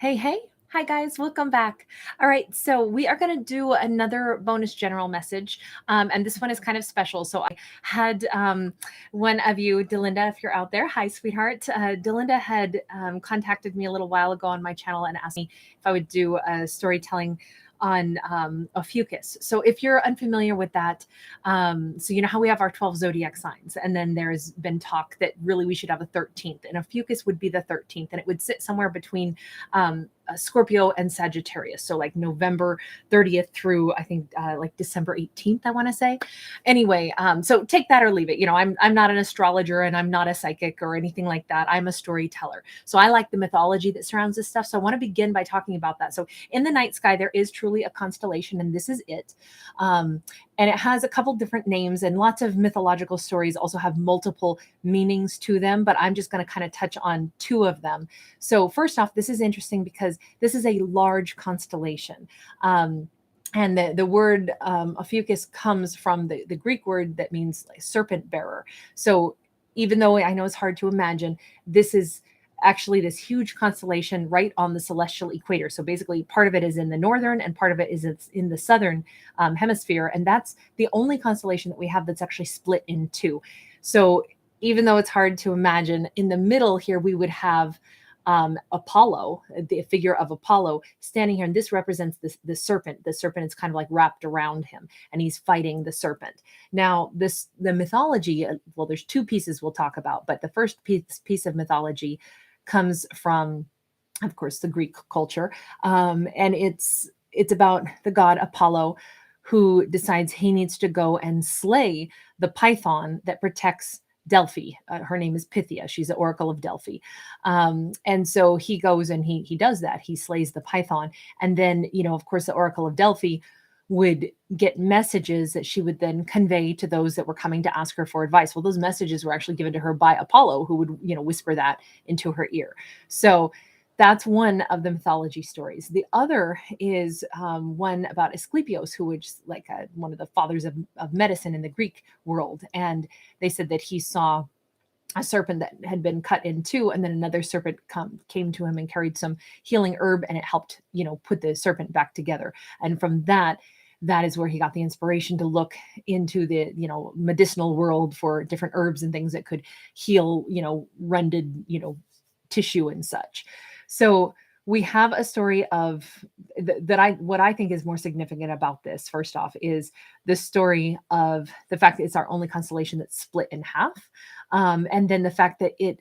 Hey, hey. Hi, guys. Welcome back. All right. So we are going to do another bonus general message. And this one is kind of special. So I had one of you, E.DUnn, if you're out there. Hi, sweetheart. E.DUnn had contacted me a little while ago on my channel and asked me if I would do a storytelling on Ophiuchus. So if you're unfamiliar with that, so you know how we have our 12 zodiac signs, and then there's been talk that really we should have a 13th, and Ophiuchus would be the 13th, and it would sit somewhere between Scorpio and Sagittarius. So like November 30th through I think like December 18th, I want to say. Anyway, so take that or leave it. You know, I'm not an astrologer and I'm not a psychic or anything like that. I'm a storyteller. So I like the mythology that surrounds this stuff. So I want to begin by talking about that. So in the night sky, there is truly a constellation, and this is it. And it has a couple different names, and lots of mythological stories also have multiple meanings to them, but I'm just going to kind of touch on two of them. So first off, this is interesting because this is a large constellation. And the word Ophiuchus comes from the Greek word that means like serpent bearer. So even though I know it's hard to imagine, this is actually this huge constellation right on the celestial equator. So basically part of it is in the northern and part of it is in the southern hemisphere. And that's the only constellation that we have that's actually split in two. So even though it's hard to imagine, in the middle here, we would have Apollo, the figure of Apollo standing here. And this represents the serpent. The serpent is kind of like wrapped around him and he's fighting the serpent. Now the mythology, well, there's two pieces we'll talk about, but the first piece of mythology comes from, of course, the Greek culture. And it's about the god Apollo, who decides he needs to go and slay the python that protects Delphi. Her name is Pythia. She's the Oracle of Delphi. And so he goes and he does that. He slays the python. And then, you know, of course, the Oracle of Delphi would get messages that she would then convey to those that were coming to ask her for advice. Well, those messages were actually given to her by Apollo, who would, you know, whisper that into her ear. So that's one of the mythology stories. The other is one about Asclepios, who was like one of the fathers of medicine in the Greek world. And they said that he saw a serpent that had been cut in two, and then another serpent came to him and carried some healing herb, and it helped, you know, put the serpent back together. And from that is where he got the inspiration to look into the, you know, medicinal world for different herbs and things that could heal, you know, rended, you know, tissue and such. So we have a story of what I think is more significant about this, first off, is the story of the fact that it's our only constellation that's split in half. And then the fact that it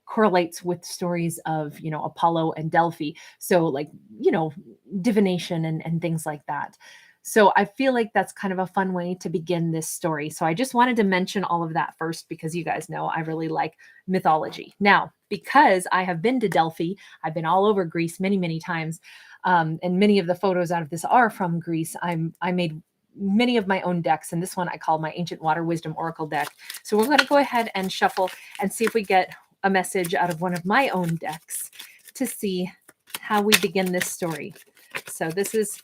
correlates with stories of, you know, Apollo and Delphi. So like, you know, divination and things like that. So I feel like that's kind of a fun way to begin this story. So I just wanted to mention all of that first, because you guys know I really like mythology. Now, because I have been to Delphi, I've been all over Greece many, many times. And many of the photos out of this are from Greece. I made many of my own decks, and this one I call my Ancient Water Wisdom Oracle deck. So we're going to go ahead and shuffle and see if we get a message out of one of my own decks to see how we begin this story. So this is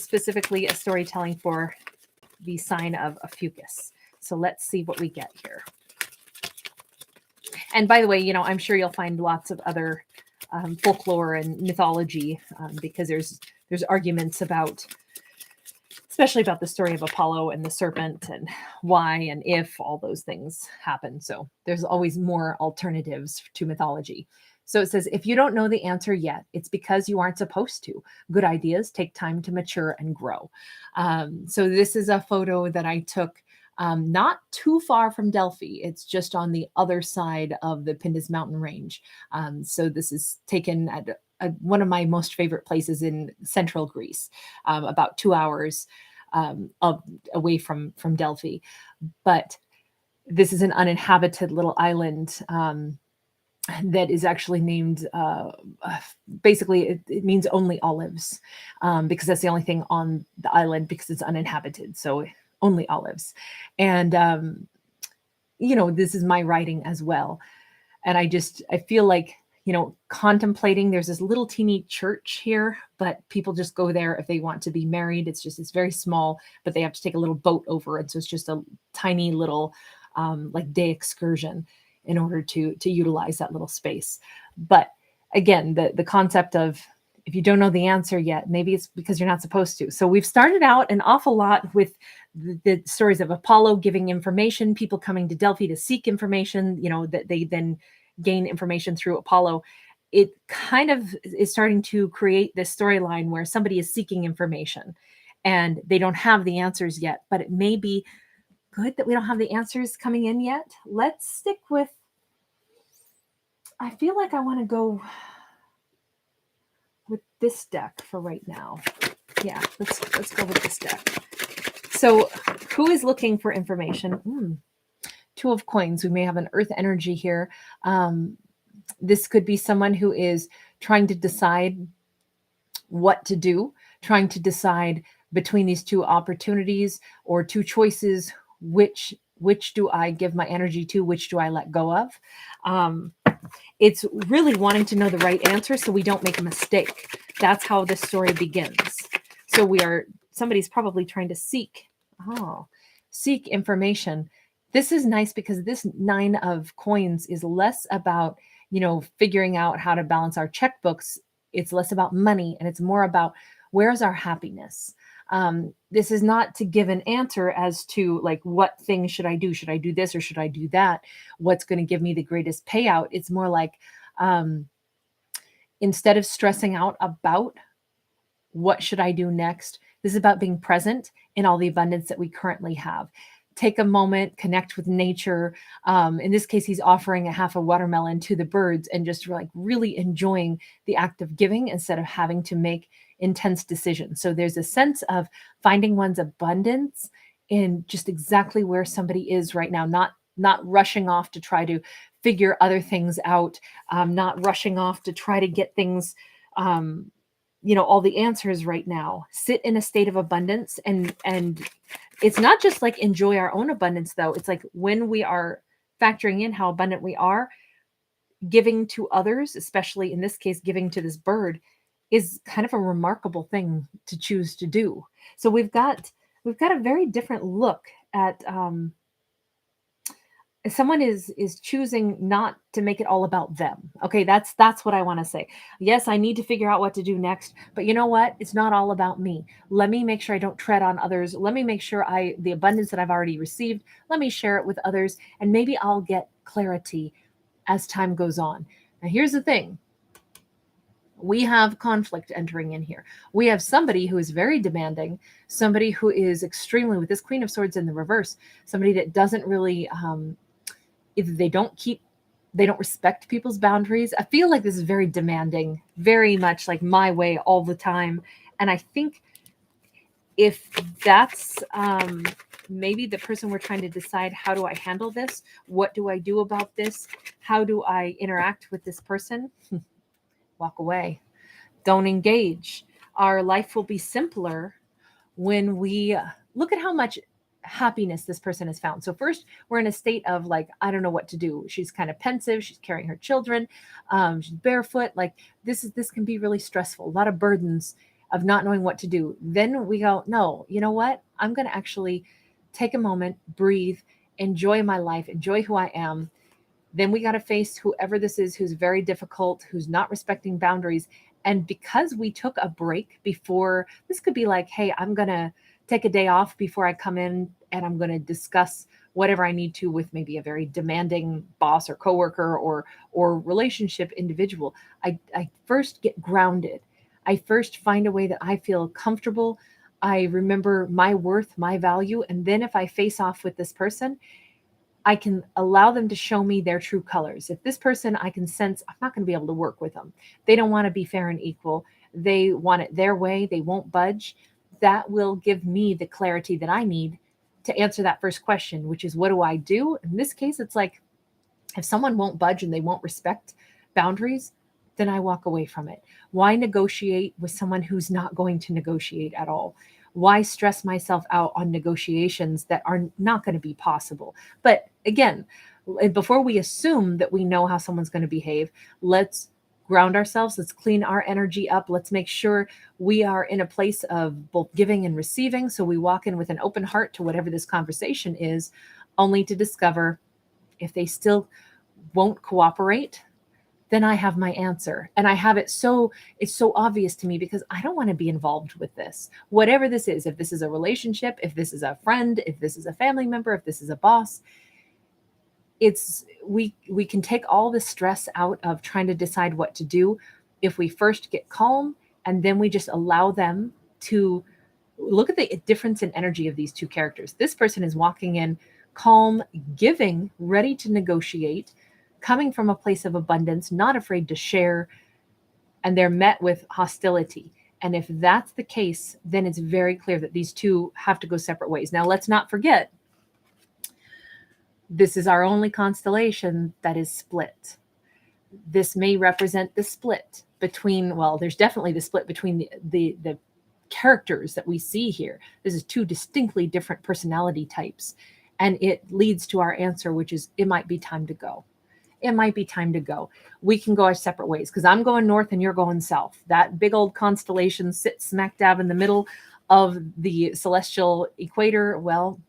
specifically a storytelling for the sign of Ophiuchus. So let's see what we get here. And by the way, you know, I'm sure you'll find lots of other folklore and mythology, because there's arguments about, especially about the story of Apollo and the serpent and why and if all those things happen. So there's always more alternatives to mythology. So it says, if you don't know the answer yet, it's because you aren't supposed to. Good ideas take time to mature and grow. So this is a photo that I took not too far from Delphi. It's just on the other side of the Pindus mountain range. So this is taken at one of my most favorite places in central Greece, about 2 hours away from Delphi. But this is an uninhabited little island that is actually named, basically it means only olives, because that's the only thing on the island, because it's uninhabited. So only olives. And, you know, this is my writing as well. And I feel like, you know, contemplating, there's this little teeny church here, but people just go there if they want to be married. It's very small, but they have to take a little boat over it. So it's just a tiny little, like day excursion in order to utilize that little space. But again, the concept of, if you don't know the answer yet, maybe it's because you're not supposed to. So we've started out an awful lot with the stories of Apollo giving information, people coming to Delphi to seek information, that they then gain information through Apollo. It kind of is starting to create this storyline where somebody is seeking information and they don't have the answers yet, but it may be good that we don't have the answers coming in yet. Let's stick with, I feel like I want to go with this deck for right now. Yeah, let's go with this deck. So who is looking for information? Two of Coins. We may have an earth energy here. This could be someone who is trying to decide what to do, trying to decide between these two opportunities or two choices, which do I give my energy to, which do I let go of? It's really wanting to know the right answer so we don't make a mistake. That's how this story begins. So somebody's probably trying to seek information. This is nice because this 9 of Coins is less about, figuring out how to balance our checkbooks. It's less about money and it's more about, where's our happiness? This is not to give an answer as to like, what thing should I do? Should I do this or should I do that? What's going to give me the greatest payout? It's more like, instead of stressing out about what should I do next, this is about being present in all the abundance that we currently have. Take a moment, connect with nature. In this case, he's offering a half a watermelon to the birds and just like really enjoying the act of giving instead of having to make intense decisions. So there's a sense of finding one's abundance in just exactly where somebody is right now, not rushing off to try to figure other things out, not rushing off to try to get things, all the answers right now. Sit in a state of abundance, and it's not just like enjoy our own abundance though. It's like when we are factoring in how abundant we are, giving to others, especially in this case, giving to this bird, is kind of a remarkable thing to choose to do. So we've got a very different look at someone is choosing not to make it all about them. Okay, that's what I want to say. Yes, I need to figure out what to do next, but you know what? It's not all about me. Let me make sure I don't tread on others. Let me make sure the abundance that I've already received, let me share it with others, and maybe I'll get clarity as time goes on. Now, here's the thing. We have conflict entering in here. We have somebody who is very demanding, somebody who is extremely, with this Queen of Swords in the reverse, somebody that doesn't really, either they don't respect people's boundaries. I feel like this is very demanding, very much like my way all the time. And I think if that's maybe the person we're trying to decide, how do I handle this? What do I do about this? How do I interact with this person? Walk away. Don't engage. Our life will be simpler when we look at how much happiness this person has found. So first, we're in a state of like, I don't know what to do. She's kind of pensive. She's carrying her children. She's barefoot. Like this can be really stressful. A lot of burdens of not knowing what to do. Then we go, no, you know what? I'm going to actually take a moment, breathe, enjoy my life, enjoy who I am. Then we got to face whoever this is, who's very difficult, who's not respecting boundaries. And because we took a break before, this could be like, hey, I'm going to take a day off before I come in and I'm going to discuss whatever I need to with maybe a very demanding boss or coworker or relationship individual. I first get grounded. I first find a way that I feel comfortable. I remember my worth, my value. And then if I face off with this person, I can allow them to show me their true colors. If this person, I can sense I'm not going to be able to work with them. They don't want to be fair and equal. They want it their way. They won't budge. That will give me the clarity that I need to answer that first question, which is, what do I do? In this case, it's like, if someone won't budge and they won't respect boundaries, then I walk away from it. Why negotiate with someone who's not going to negotiate at all? Why stress myself out on negotiations that are not going to be possible? But again, before we assume that we know how someone's going to behave, let's ground ourselves. Let's clean our energy up. Let's make sure we are in a place of both giving and receiving. So we walk in with an open heart to whatever this conversation is, only to discover if they still won't cooperate, then I have my answer. And I have it so, it's so obvious to me because I don't want to be involved with this. Whatever this is, if this is a relationship, if this is a friend, if this is a family member, if this is a boss, it's we can take all the stress out of trying to decide what to do if we first get calm and then we just allow them to look at the difference in energy of these two characters. This person is walking in calm, giving, ready to negotiate, coming from a place of abundance, not afraid to share, and they're met with hostility. And if that's the case, then it's very clear that these two have to go separate ways. Now, let's not forget, this is our only constellation that is split. This may represent the split between, well, there's definitely the split between the characters that we see here. This is two distinctly different personality types. And it leads to our answer, which is it might be time to go. It might be time to go. We can go our separate ways because I'm going north and you're going south. That big old constellation sits smack dab in the middle of the celestial equator. Well,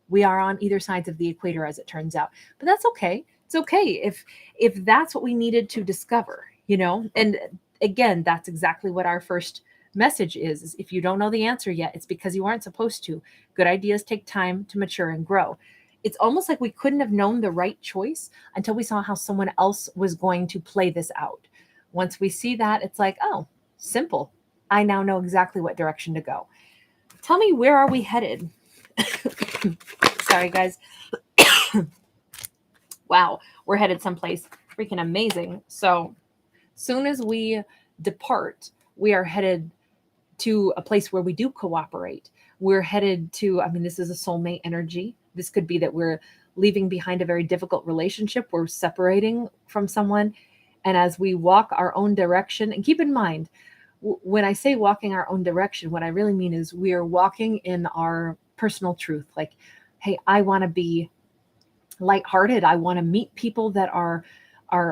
we are on either sides of the equator, as it turns out. But that's okay. It's okay if that's what we needed to discover, you know? And again, that's exactly what our first message is if you don't know the answer yet, it's because you aren't supposed to. Good ideas take time to mature and grow. It's almost like we couldn't have known the right choice until we saw how someone else was going to play this out. Once we see that, it's like, oh, simple. I now know exactly what direction to go. Tell me, where are we headed? Sorry, guys. Wow, we're headed someplace freaking amazing. So soon as we depart, we are headed to a place where we do cooperate. We're headed to, I mean, this is a soulmate energy. This could be that we're leaving behind a very difficult relationship. We're separating from someone. And as we walk our own direction, and keep in mind, when I say walking our own direction, what I really mean is we are walking in our personal truth. Like, hey, I want to be lighthearted. I want to meet people that are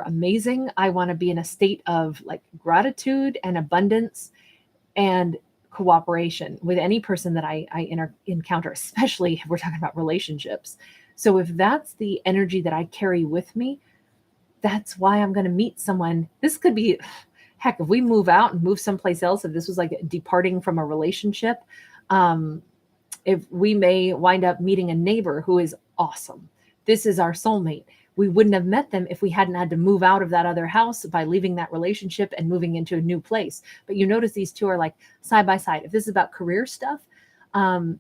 amazing. I want to be in a state of like gratitude and abundance and cooperation with any person that I encounter, especially if we're talking about relationships. So if that's the energy that I carry with me, that's why I'm going to meet someone. This could be, heck, if we move out and move someplace else, if this was like departing from a relationship, if we may wind up meeting a neighbor who is awesome. This is our soulmate. We wouldn't have met them if we hadn't had to move out of that other house by leaving that relationship and moving into a new place. But you notice these two are like side by side. If this is about career stuff,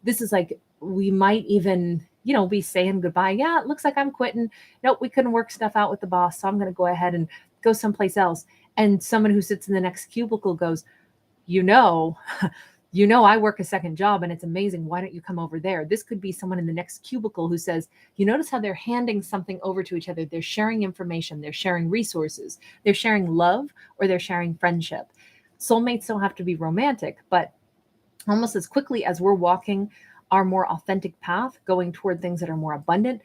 this is like, we might even, you know, be saying goodbye. Yeah, it looks like I'm quitting. Nope, we couldn't work stuff out with the boss. So I'm going to go ahead and go someplace else. And someone who sits in the next cubicle goes, you know, I work a second job and it's amazing. Why don't you come over there? This could be someone in the next cubicle who says, you notice how they're handing something over to each other. They're sharing information. They're sharing resources. They're sharing love, or they're sharing friendship. Soulmates don't have to be romantic, but almost as quickly as we're walking our more authentic path, going toward things that are more abundant,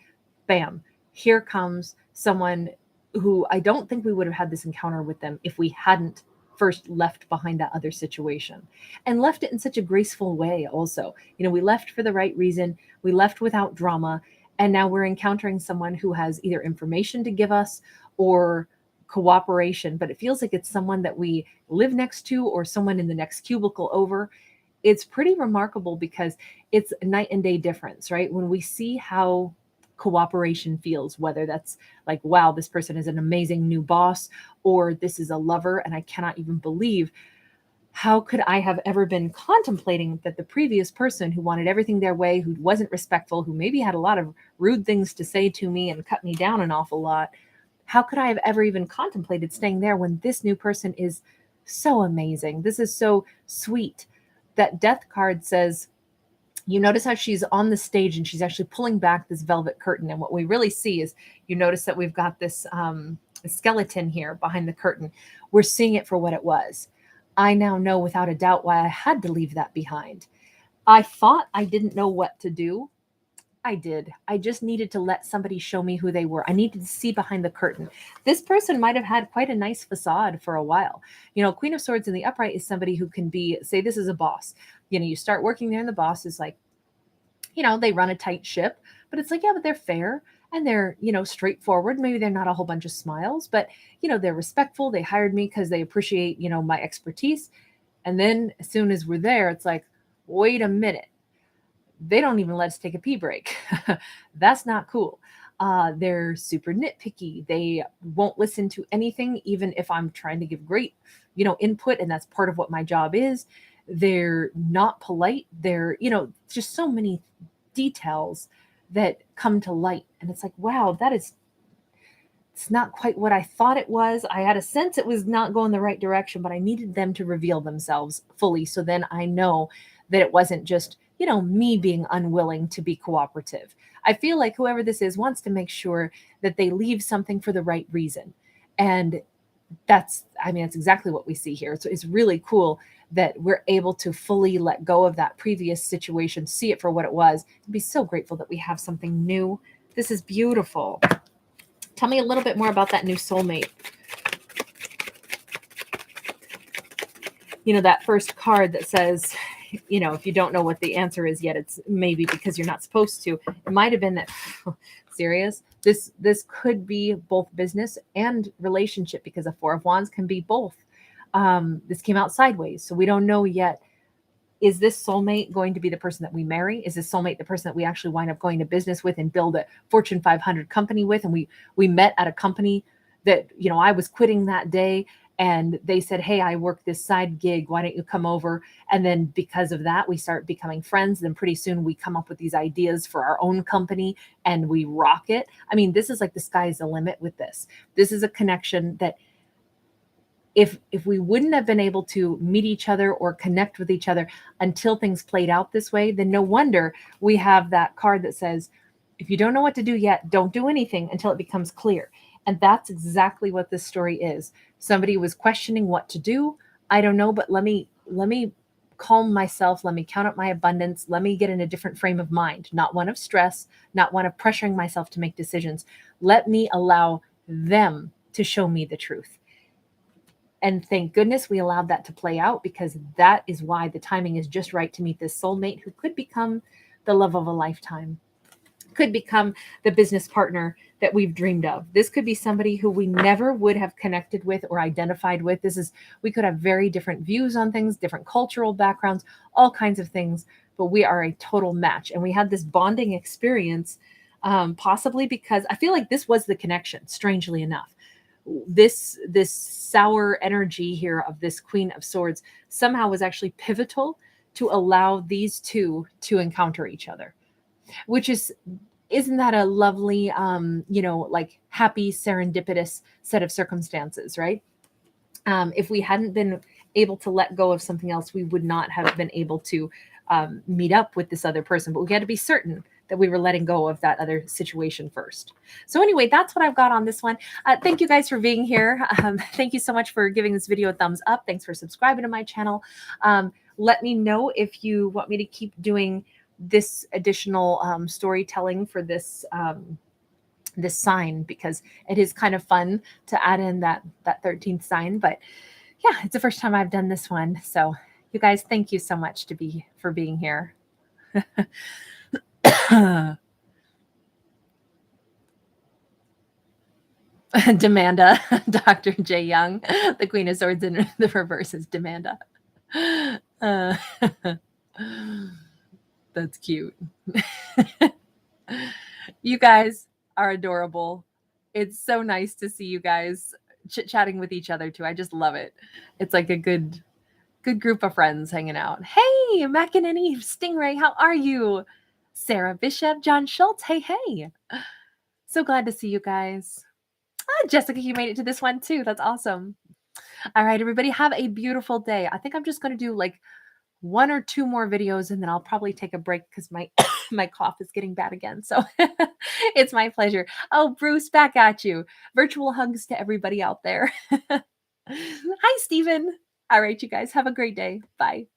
bam, here comes someone who I don't think we would have had this encounter with them if we hadn't first left behind that other situation, and left it in such a graceful way. Also, you know, we left for the right reason. We left without drama. And now we're encountering someone who has either information to give us or cooperation, but it feels like it's someone that we live next to or someone in the next cubicle over. It's pretty remarkable because it's a night and day difference, right? When we see how cooperation feels, whether that's like, wow, this person is an amazing new boss, or this is a lover and I cannot even believe, how could I have ever been contemplating that the previous person who wanted everything their way, who wasn't respectful, who maybe had a lot of rude things to say to me and cut me down an awful lot, how could I have ever even contemplated staying there when this new person is so amazing? This is so sweet. That death card says, you notice how she's on the stage and she's actually pulling back this velvet curtain. And what we really see is, you notice that we've got this skeleton here behind the curtain. We're seeing it for what it was. I now know without a doubt why I had to leave that behind. I thought I didn't know what to do. I did. I just needed to let somebody show me who they were. I needed to see behind the curtain. This person might have had quite a nice facade for a while. You know, Queen of Swords in the upright is somebody who can be, say this is a boss. You know, you start working there and the boss is like, you know, they run a tight ship, but it's like, yeah, but they're fair and they're, straightforward. Maybe they're not a whole bunch of smiles, but, they're respectful. They hired me because they appreciate, my expertise. And then as soon as we're there, it's like, wait a minute. They don't even let us take a pee break. That's not cool. They're super nitpicky. They won't listen to anything, even if I'm trying to give great, input. And that's part of what my job is. They're not polite. They're, just so many details that come to light. And it's like, wow, it's not quite what I thought it was. I had a sense it was not going the right direction, but I needed them to reveal themselves fully. So then I know that it wasn't just, me being unwilling to be cooperative. I feel like whoever this is wants to make sure that they leave something for the right reason. And that's exactly what we see here. So it's really cool that we're able to fully let go of that previous situation, see it for what it was, and be so grateful that we have something new. This is beautiful. Tell me a little bit more about that new soulmate. That first card that says, if you don't know what the answer is yet, it's maybe because you're not supposed to. It might have been that, serious. This could be both business and relationship, because a Four of Wands can be both. This came out sideways, so we don't know yet. Is this soulmate going to be the person that we marry? Is this soulmate the person that we actually wind up going to business with and build a Fortune 500 company with? And we met at a company that, I was quitting that day, and they said, hey, I work this side gig. Why don't you come over? And then because of that, we start becoming friends. Then pretty soon we come up with these ideas for our own company and we rock it. This is like the sky's the limit with this. This is a connection that if we wouldn't have been able to meet each other or connect with each other until things played out this way, then no wonder we have that card that says, if you don't know what to do yet, don't do anything until it becomes clear. And that's exactly what this story is. Somebody was questioning what to do. I don't know, but let me calm myself. Let me count up my abundance. Let me get in a different frame of mind, not one of stress, not one of pressuring myself to make decisions. Let me allow them to show me the truth. And thank goodness we allowed that to play out, because that is why the timing is just right to meet this soulmate who could become the love of a lifetime, could become the business partner that we've dreamed of. This could be somebody who we never would have connected with or identified with. We could have very different views on things, different cultural backgrounds, all kinds of things, but we are a total match. And we had this bonding experience, possibly because I feel like this was the connection, strangely enough. This sour energy here of this Queen of Swords somehow was actually pivotal to allow these two to encounter each other, which isn't that a lovely, like happy serendipitous set of circumstances, right? If we hadn't been able to let go of something else, we would not have been able to meet up with this other person, but we had to be certain that we were letting go of that other situation first. So anyway, that's what I've got on this one. Thank you guys for being here. Thank you so much for giving this video a thumbs up. Thanks for subscribing to my channel. Let me know if you want me to keep doing this additional storytelling for this this sign, because it is kind of fun to add in that 13th sign. But yeah, it's the first time I've done this one. So you guys, thank you so much for being here. Demanda, Dr. J. Young, the Queen of Swords in the reverse is Demanda. That's cute. You guys are adorable. It's so nice to see you guys chit-chatting with each other too. I just love it. It's like a good group of friends hanging out. Hey, McEnany, Stingray, how are you? Sarah Bishop, John Schultz, hey. So glad to see you guys. Jessica, you made it to this one too. That's awesome. All right, everybody, have a beautiful day. I think I'm just going to do like 1 or 2 more videos, and then I'll probably take a break because my my cough is getting bad again. So it's my pleasure. Oh, Bruce, back at you. Virtual hugs to everybody out there. Hi, Stephen. All right, you guys, have a great day. Bye.